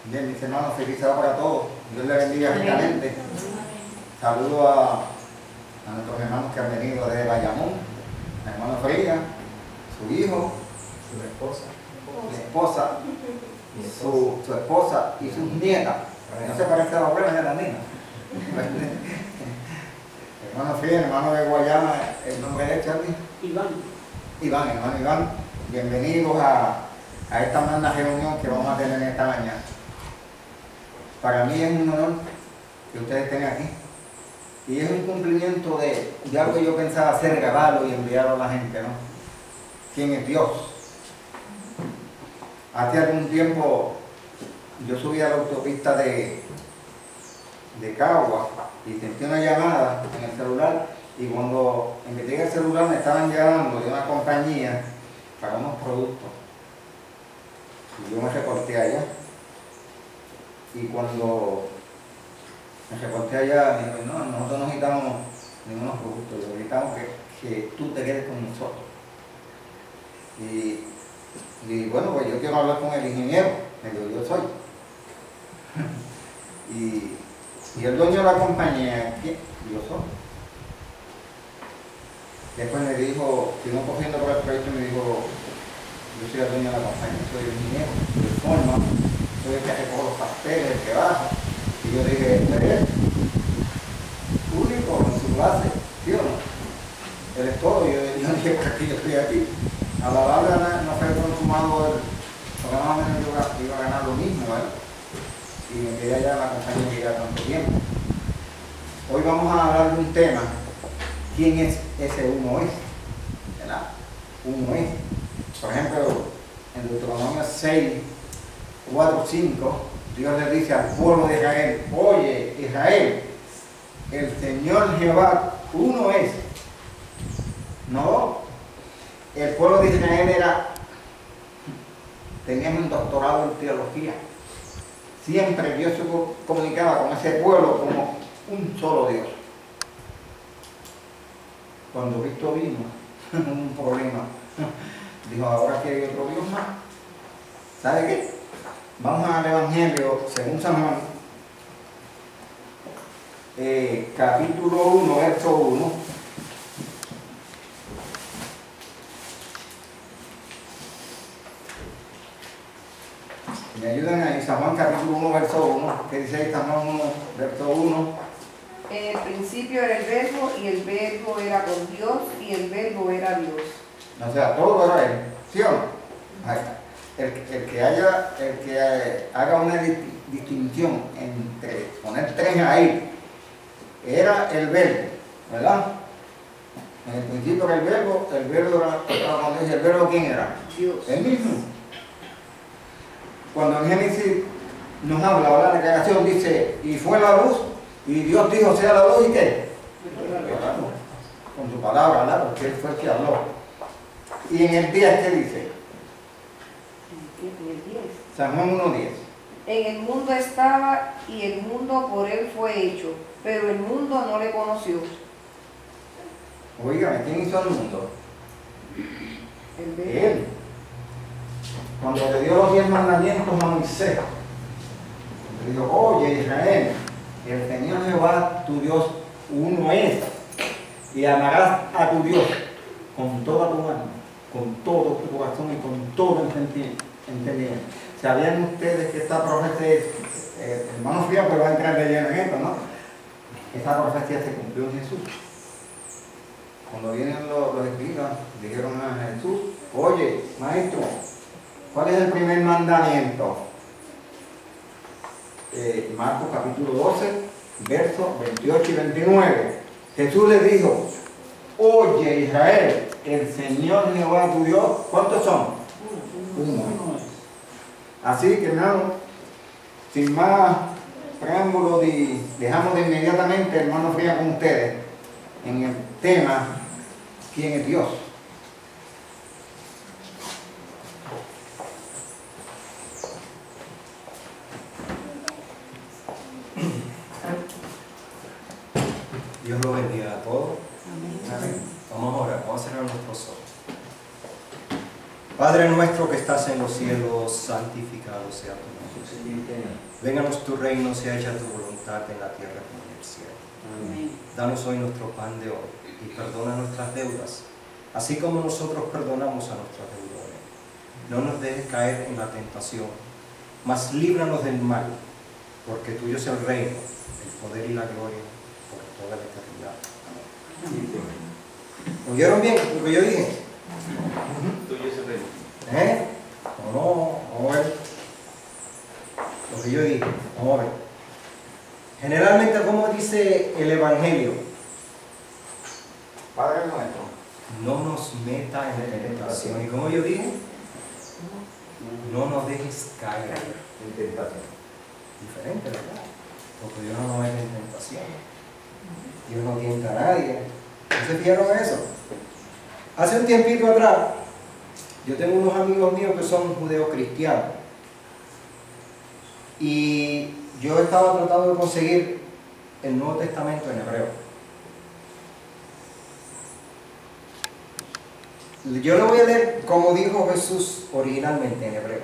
Bien, mis hermanos, feliz sábado para todos. Dios le bendiga ricamente. Saludo a nuestros hermanos que han venido desde Bayamón, a hermano Fría, su hijo, su esposa, su esposa y sus nietas. No se parece a la abuela ni a la niña. Hermano Fría, hermano de Guayama, el nombre de él, Charlie. Iván, hermano Iván, bienvenidos a esta magna reunión que vamos a tener esta mañana. Para mí es un honor que ustedes estén aquí y es un cumplimiento de algo que yo pensaba hacer, grabarlo y enviarlo a la gente, ¿no? ¿Quién es Dios? Hace algún tiempo yo subí a la autopista de Cagua y sentí una llamada en el celular, y cuando investigué el celular me estaban llamando de una compañía para unos productos y yo me reporté allá. Y cuando me reporté allá, me dijo, no, nosotros no necesitamos ningunos productos, necesitamos que tú te quedes con nosotros. Y bueno, pues yo quiero hablar con el ingeniero. Me dijo, yo soy. y el dueño de la compañía, ¿quién? Yo soy. Después me dijo, seguimos cogiendo por el proyecto, y me dijo, yo soy el dueño de la compañía, soy el ingeniero, de forma, soy el que recoge los pasteles, el que baja. Y yo dije, ¿eres único en su clase? ¿Sí o no? Él es todo. Yo dije, ¿por qué yo estoy aquí? A la larga no fue consumado porque más o menos yo iba a ganar lo mismo, ¿verdad? Y me quedé allá en la compañía que ya tanto tiempo. Hoy vamos a hablar de un tema. ¿Quién es ese uno es? ¿Verdad? Uno es. Por ejemplo, en Deuteronomio 6, 4, 5, Dios le dice al pueblo de Israel, oye Israel, el Señor Jehová uno es. No, el pueblo de Israel tenía un doctorado en teología. Siempre Dios se comunicaba con ese pueblo como un solo Dios. Cuando Cristo vino, un problema, dijo, ahora que hay otro Dios más. ¿Sabe qué? Vamos al Evangelio según San Juan, capítulo 1, verso 1. Me ayudan ahí, San Juan capítulo 1, verso 1. ¿Qué dice ahí San Juan 1, verso 1? En el principio era el verbo, y el verbo era con Dios, y el verbo era Dios. O sea, todo era Él, ¿sí o no? Ahí está. El que haga una distinción entre poner tres ahí, era el verbo, ¿verdad? En el principio era el verbo era cuando dice el verbo, ¿quién era? Dios. El mismo. Cuando en Génesis nos habla de la creación, dice, y fue la luz, y Dios dijo, sea la luz, ¿y qué? Con su palabra, ¿verdad? Porque Él fue el que habló. Y en el 10, ¿qué dice? En el 10. San Juan 1:10. En el mundo estaba, y el mundo por él fue hecho, pero el mundo no le conoció. Oígame, ¿quién hizo el mundo? El verbo. Él. Cuando le dio los 10 mandamientos a Moisés, le dijo, oye Israel, el Señor Jehová tu Dios uno es, y amarás a tu Dios con toda tu alma, con todo tu corazón y con todo entendimiento. ¿Sabían ustedes que esta profecía, hermano Fría, pero va a entrar de lleno en esto, ¿no? Esta profecía se cumplió en Jesús. Cuando vienen los escribas, dijeron a Jesús, oye, maestro, ¿cuál es el primer mandamiento? Marcos capítulo 12, versos 28 y 29. Jesús le dijo, oye Israel, el Señor Jehová tu Dios, ¿cuántos son? Uno. Así que hermano, sin más preámbulo, dejamos de inmediatamente, hermano Fría, con ustedes en el tema, ¿quién es Dios? Dios lo bendiga a todos. Amén. Amén. Vamos a orar, vamos a cerrar nuestros ojos. Padre nuestro que estás en los cielos, santificado sea tu nombre. Vénganos tu reino, sea hecha tu voluntad en la tierra como en el cielo. Amén. Danos hoy nuestro pan de hoy y perdona nuestras deudas, así como nosotros perdonamos a nuestros deudores. No nos dejes caer en la tentación, mas líbranos del mal, porque tuyo es el reino, el poder y la gloria por toda la eternidad. Amén. ¿Oyeron bien lo que yo dije? Tuyo es el reino. ¿Eh? No, vamos a ver lo que yo dije. Vamos a ver. Generalmente, ¿cómo dice el Evangelio? Padre nuestro. No nos meta en tentación. ¿Y como yo dije? No nos dejes caer. En tentación. Diferente, ¿verdad? Porque Dios no nos mete en tentación. Dios no tienta a nadie. ¿No se fijaron en eso? Hace un tiempito atrás, yo tengo unos amigos míos que son judeos cristianos. Y yo estaba tratando de conseguir el Nuevo Testamento en hebreo. Yo lo voy a leer como dijo Jesús originalmente en hebreo.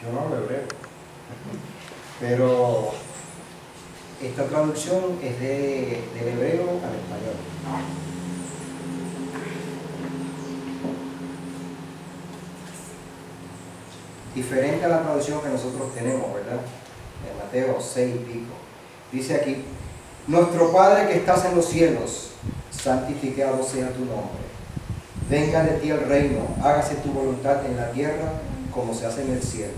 Yo no hablo hebreo. Pero esta traducción es del hebreo al español. Diferente a la traducción que nosotros tenemos, ¿verdad? En Mateo 6 y pico. Dice aquí: nuestro Padre que estás en los cielos, santificado sea tu nombre. Venga de ti el reino, hágase tu voluntad en la tierra como se hace en el cielo.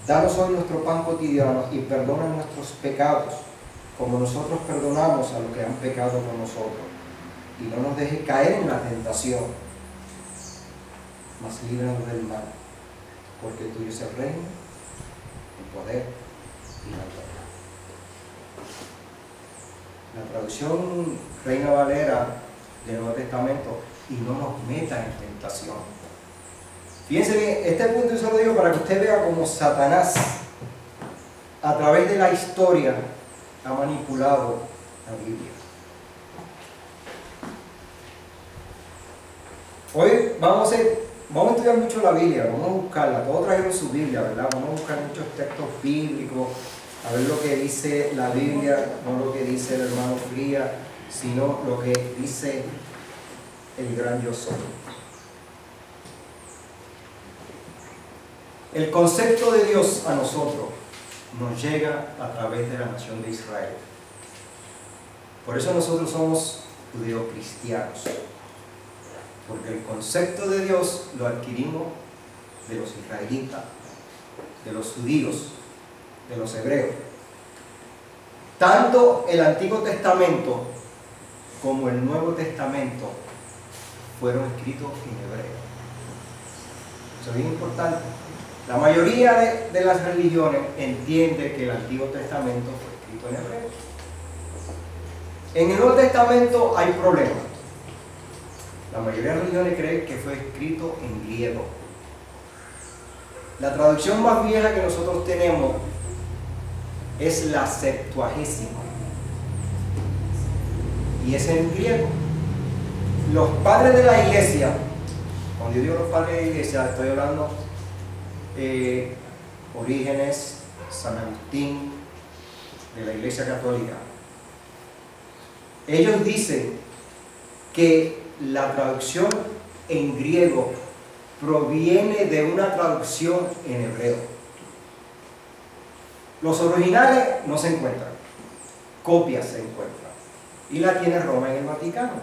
Danos hoy nuestro pan cotidiano y perdona nuestros pecados, como nosotros perdonamos a los que han pecado con nosotros. Y no nos dejes caer en la tentación, mas líbranos del mal, porque tuyo es el reino, el poder y la gloria. La traducción Reina Valera del Nuevo Testamento: y no nos meta en tentación. Fíjense bien, este punto yo se lo digo para que usted vea cómo Satanás, a través de la historia, ha manipulado la Biblia. Hoy vamos a estudiar mucho la Biblia, vamos a buscarla. Todos trajeron su Biblia, ¿verdad? Vamos a buscar muchos textos bíblicos, a ver lo que dice la Biblia, no lo que dice el hermano Fría, sino lo que dice el gran yo soy. El concepto de Dios a nosotros nos llega a través de la nación de Israel. Por eso nosotros somos judeocristianos, porque el concepto de Dios lo adquirimos de los israelitas, de los judíos, de los hebreos. Tanto el Antiguo Testamento como el Nuevo Testamento fueron escritos en hebreo. Eso es bien importante. La mayoría de las religiones entiende que el Antiguo Testamento fue escrito en hebreo. En el Nuevo Testamento hay problemas. La mayoría de las religiones creen que fue escrito en griego. La traducción más vieja que nosotros tenemos es la Septuagesima, y es en griego. Los padres de la iglesia, cuando yo digo los padres de la iglesia, estoy hablando Orígenes, San Agustín, de la Iglesia Católica. Ellos dicen que la traducción en griego proviene de una traducción en hebreo. Los originales no se encuentran, copias se encuentran, y la tiene Roma en el Vaticano.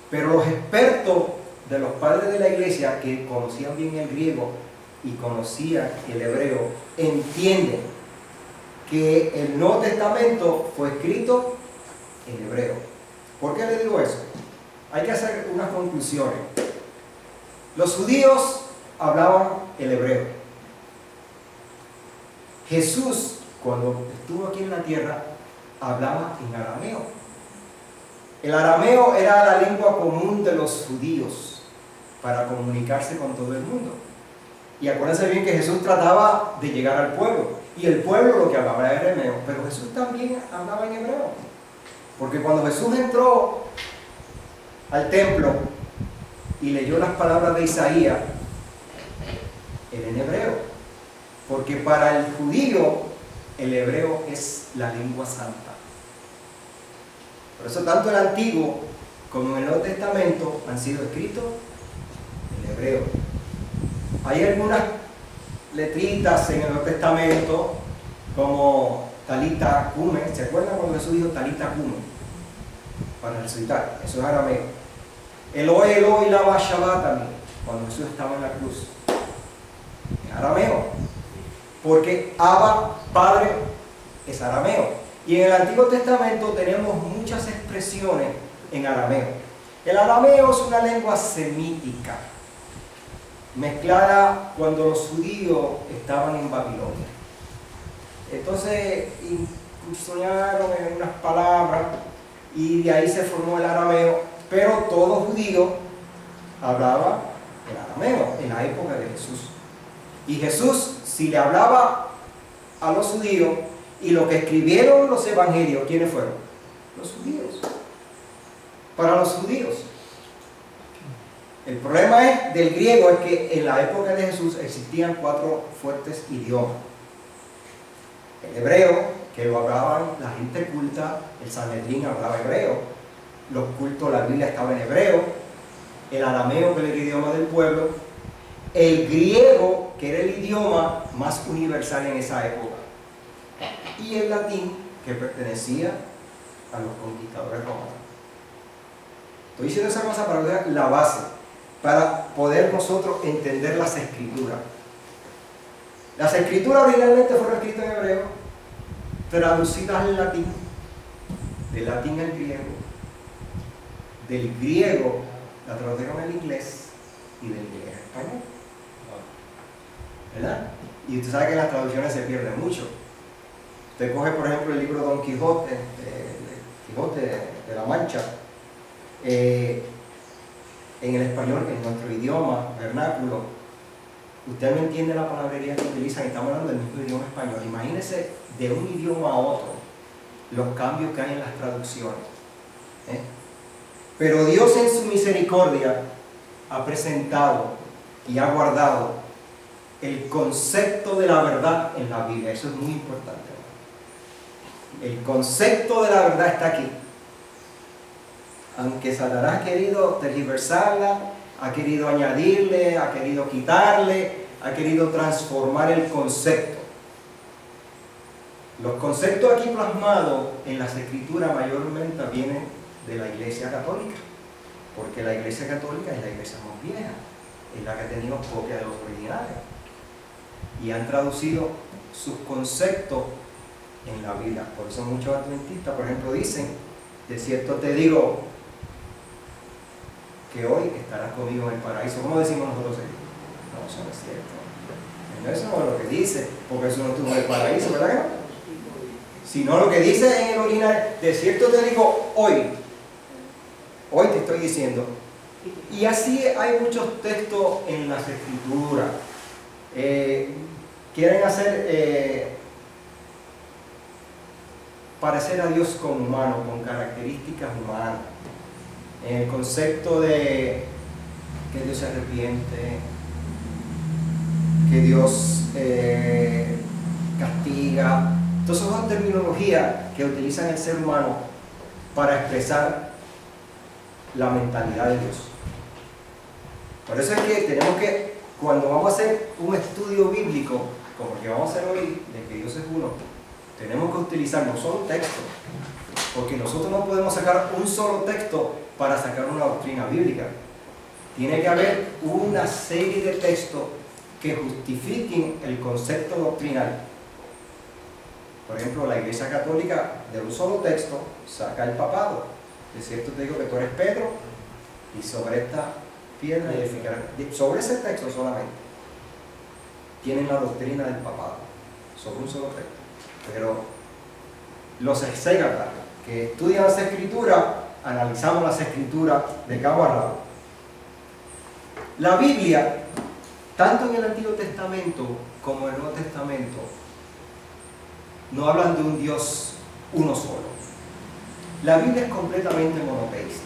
Pero los expertos de los padres de la iglesia, que conocían bien el griego y conocían el hebreo, entienden que el Nuevo Testamento fue escrito en hebreo. ¿Por qué le digo eso? Hay que hacer unas conclusiones. Los judíos hablaban el hebreo. Jesús, cuando estuvo aquí en la tierra, hablaba en arameo. El arameo era la lengua común de los judíos para comunicarse con todo el mundo. Y acuérdense bien que Jesús trataba de llegar al pueblo, y el pueblo lo que hablaba era arameo, pero Jesús también hablaba en hebreo. Porque cuando Jesús entró al templo y leyó las palabras de Isaías, era en hebreo, porque para el judío el hebreo es la lengua santa. Por eso tanto el Antiguo como en el Nuevo Testamento han sido escritos en hebreo. Hay algunas letritas en el Nuevo Testamento como Talita Cume. ¿Se acuerdan cuando Jesús dijo Talita Cume? Para resucitar, eso es arameo. Eloi, Eloi, lama sabachthani, cuando Jesús estaba en la cruz, en arameo, porque Abba, Padre, es arameo. Y en el Antiguo Testamento tenemos muchas expresiones en arameo. El arameo es una lengua semítica, mezclada cuando los judíos estaban en Babilonia. Entonces incursionaron en unas palabras y de ahí se formó el arameo, pero todo judío hablaba el arameo en la época de Jesús. Y Jesús, si le hablaba a los judíos, y lo que escribieron los evangelios, ¿quiénes fueron? Los judíos. Para los judíos. El problema del griego es que en la época de Jesús existían 4 fuertes idiomas. El hebreo, que lo hablaban la gente culta, el Sanedrín hablaba hebreo. Los cultos, la Biblia estaba en hebreo. El arameo, que era el idioma del pueblo. El griego, que era el idioma más universal en esa época. Y el latín, que pertenecía a los conquistadores romanos. Estoy diciendo esa cosa para ver la base, para poder nosotros entender las escrituras. Las escrituras originalmente fueron escritas en hebreo, traducidas al latín, del latín al griego, del griego la tradujeron al inglés y del inglés al español. ¿Verdad? Y usted sabe que las traducciones se pierden mucho. Usted coge, por ejemplo, el libro Don Quijote, Quijote de la Mancha, en el español, en nuestro idioma vernáculo, usted no entiende la palabrería que utilizan, estamos hablando del mismo idioma español. Imagínese de un idioma a otro los cambios que hay en las traducciones. Pero Dios en su misericordia ha presentado y ha guardado el concepto de la verdad en la Biblia. Eso es muy importante. El concepto de la verdad está aquí. Aunque Satanás ha querido tergiversarla, ha querido añadirle, ha querido quitarle, ha querido transformar el concepto. Los conceptos aquí plasmados en las escrituras mayormente vienen de la Iglesia Católica, porque la Iglesia Católica es la iglesia más vieja, es la que ha tenido copia de los originales, y han traducido sus conceptos en la Biblia. Por eso muchos adventistas, por ejemplo, dicen: de cierto te digo que hoy estarás conmigo en el paraíso. ¿Cómo decimos nosotros aquí? No, eso no es cierto. Eso no es lo que dice, porque eso no estuvo en el paraíso, ¿verdad que no? Sino lo que dice en el original: de cierto te digo hoy te estoy diciendo. Y así hay muchos textos en las escrituras. Quieren hacer parecer a Dios como humano, con características humanas, en el concepto de que Dios se arrepiente, que Dios castiga. Entonces son terminologías que utilizan el ser humano para expresar la mentalidad de Dios. Por eso es que tenemos que, cuando vamos a hacer un estudio bíblico como el que vamos a hacer hoy, de que Dios es uno, tenemos que utilizar no solo un texto, porque nosotros no podemos sacar un solo texto para sacar una doctrina bíblica. Tiene que haber una serie de textos que justifiquen el concepto doctrinal. Por ejemplo, la Iglesia Católica, de un solo texto, saca el papado. De cierto te digo que tú eres Pedro, y sobre esta piedra edificarán. Sobre ese texto solamente tienen la doctrina del papado, sobre un solo texto. Pero los exégetas que estudian las escrituras, analizamos las escrituras de cabo a rabo. La Biblia, tanto en el Antiguo Testamento como en el Nuevo Testamento, no hablan de un Dios uno solo. La Biblia es completamente monoteísta.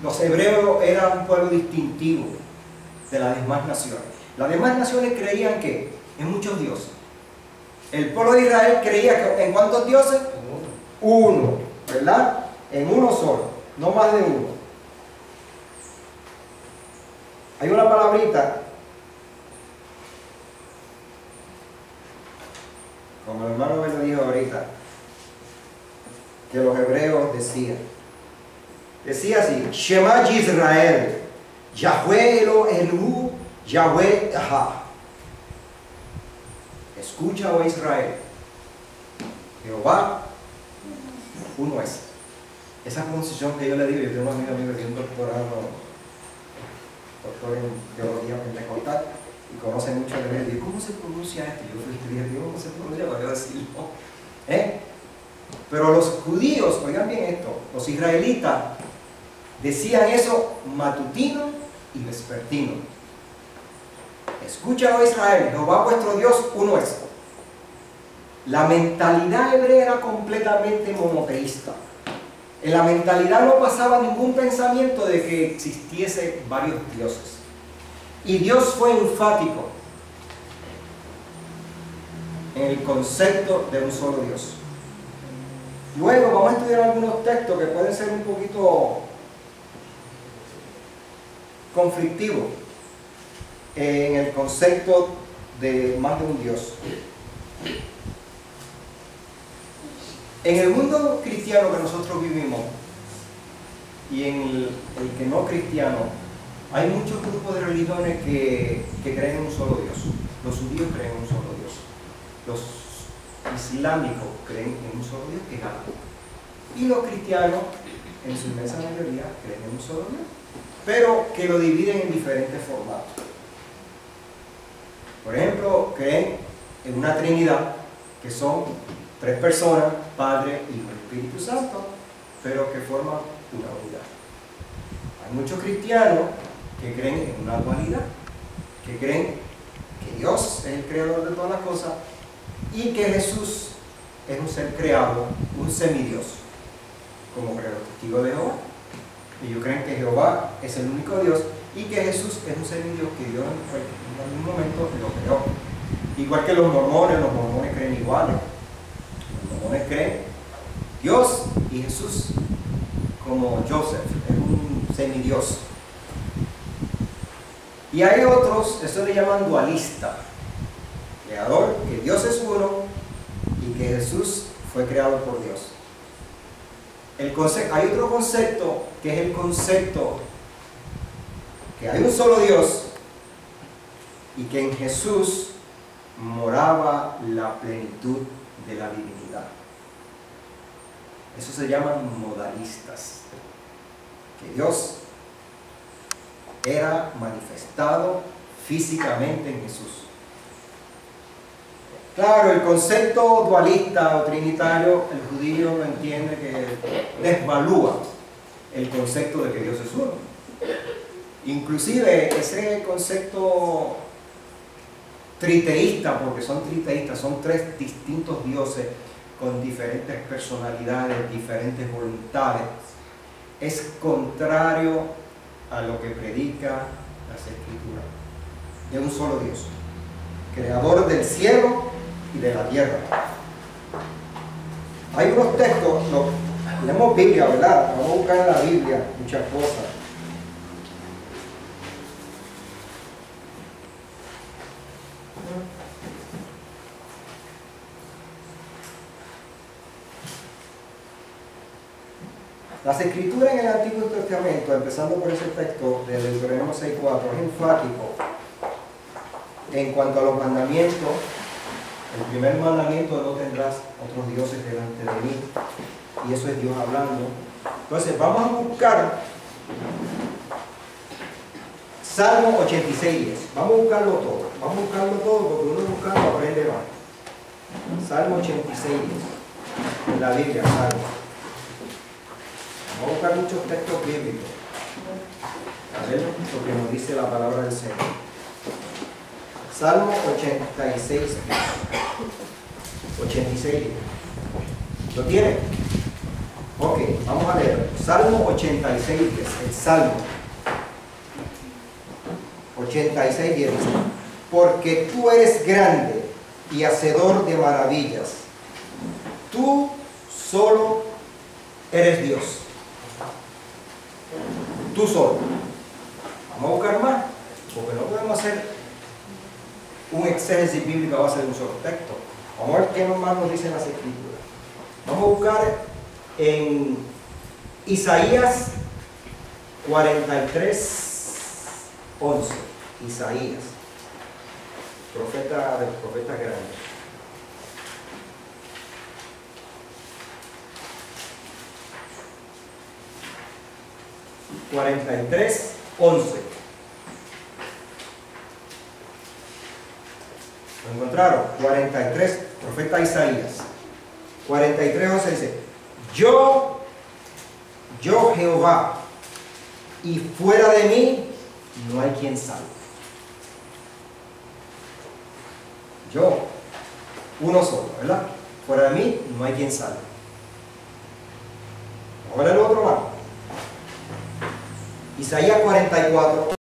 Los hebreos eran un pueblo distintivo de las demás naciones. Las demás naciones creían que en muchos dioses. El pueblo de Israel creía que ¿en cuántos dioses? Uno, ¿verdad? En uno solo, no más de uno. Hay una palabrita, como el hermano me lo dijo ahorita, que los hebreos decían. Decía así: Shema Yisrael, Yahweh Elohenu, Yahweh Aha. Escucha, oh Israel, Jehová uno es. Esa pronunciación que yo le digo, yo tengo un amigo que tiene un doctor en teología pentecostal y conoce mucho de él. Y digo, ¿cómo se pronuncia esto? Yo le dije, ¿cómo se pronuncia? Para yo decirlo. Pero los judíos, oigan bien esto, los israelitas decían eso matutino y vespertino. Escucha, oh Israel, Jehová vuestro Dios uno es. La mentalidad hebrea era completamente monoteísta. En la mentalidad no pasaba ningún pensamiento de que existiese varios dioses. Y Dios fue enfático en el concepto de un solo Dios. Luego vamos a estudiar algunos textos que pueden ser un poquito conflictivos en el concepto de más de un Dios. En el mundo cristiano que nosotros vivimos y en el que no cristiano, hay muchos grupos de religiones que creen en un solo Dios. Los judíos creen en un solo Dios. Los islámicos creen en un solo Dios, que es Allah. Y los cristianos, en su inmensa mayoría, creen en un solo Dios, pero que lo dividen en diferentes formatos. Por ejemplo, creen en una Trinidad, que son 3 personas, Padre, Hijo y Espíritu Santo, pero que forman una unidad. Hay muchos cristianos que creen en una dualidad, que creen que Dios es el creador de todas las cosas y que Jesús es un ser creado, un semidios, como creen los testigos de Jehová. Ellos creen que Jehová es el único Dios y que Jesús es un semidios que Dios en algún momento lo creó. Igual que los mormones creen iguales. Los mormones creen Dios y Jesús como Joseph, es un semidios. Y hay otros, eso le llaman dualista, creador, que Dios es uno y que Jesús fue creado por Dios. Hay otro concepto que es el concepto que hay un solo Dios y que en Jesús moraba la plenitud de la divinidad. Eso se llaman modalistas. Que Dios era manifestado físicamente en Jesús. Claro, el concepto dualista o trinitario, el judío entiende que desvalúa el concepto de que Dios es uno. Inclusive ese concepto triteísta, porque son triteístas, son 3 distintos dioses con diferentes personalidades, diferentes voluntades, es contrario a lo que predica las Escrituras, de un solo Dios, creador del cielo y de la tierra. Hay unos textos, leemos Biblia, ¿verdad? Vamos a buscar en la Biblia muchas cosas. Las Escrituras en el Antiguo Testamento, empezando por ese texto de Deuteronomio 6:4, es enfático en cuanto a los mandamientos. El primer mandamiento: no tendrás otros dioses delante de mí, y eso es Dios hablando. Entonces vamos a buscar Salmo 86:10. Vamos a buscarlo todo porque uno buscando aprende más. Salmo 86:10 en la Biblia, Salmo. Vamos a buscar muchos textos bíblicos a ver lo que nos dice la palabra del Señor. Salmo 86. ¿Lo tiene? Ok, vamos a leer. Salmo 86, el Salmo 86, dice: porque tú eres grande y hacedor de maravillas. Tú solo eres Dios. Tú solo. Vamos a buscar más, porque no podemos hacer un exégesis bíblico a base de un solo texto. Vamos a ver qué más nos dicen las Escrituras. Vamos a buscar en Isaías 43:11. Isaías, profeta del profeta grande. ¿43:11? ¿Lo encontraron? 43, profeta Isaías. 43:11 dice: Yo Jehová, y fuera de mí no hay quien salve. Yo, uno solo, ¿verdad? Fuera de mí no hay quien salve. Ahora el otro lado. Isaías 44.